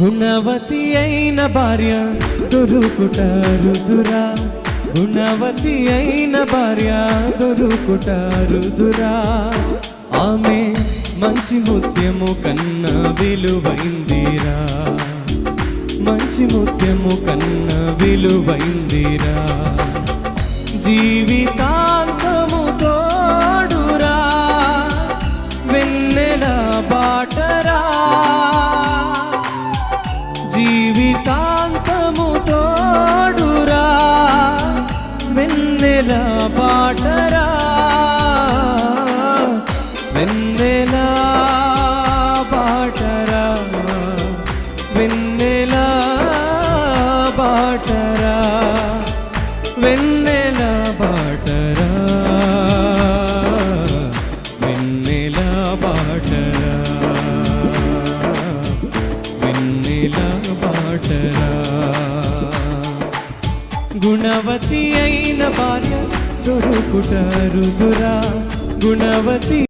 గుణవతి అయిన భార్య దొరుకుట రుదురా, గుణవతి అయిన భార్య దొరుకుట రుదురా. ఆమె మంచి ముత్యము కన్నా విలువైందిరా, మంచి ముత్యము కన్నా విలువైందిరా. జీవితాంతము తోడురా, వెన్నెల బాటరా, జీవితాంతము తోడురా, వెన్నెల బాటరా, వెన్నెల బాటరా, వెన్నెల బాటరా, వెన్నెల బాటరా, వెన్నెల బాటరా, వెన్నెల బాటరా. గుణవతి అయిన భార్య దొరుకుట రుదురా, గుణవతి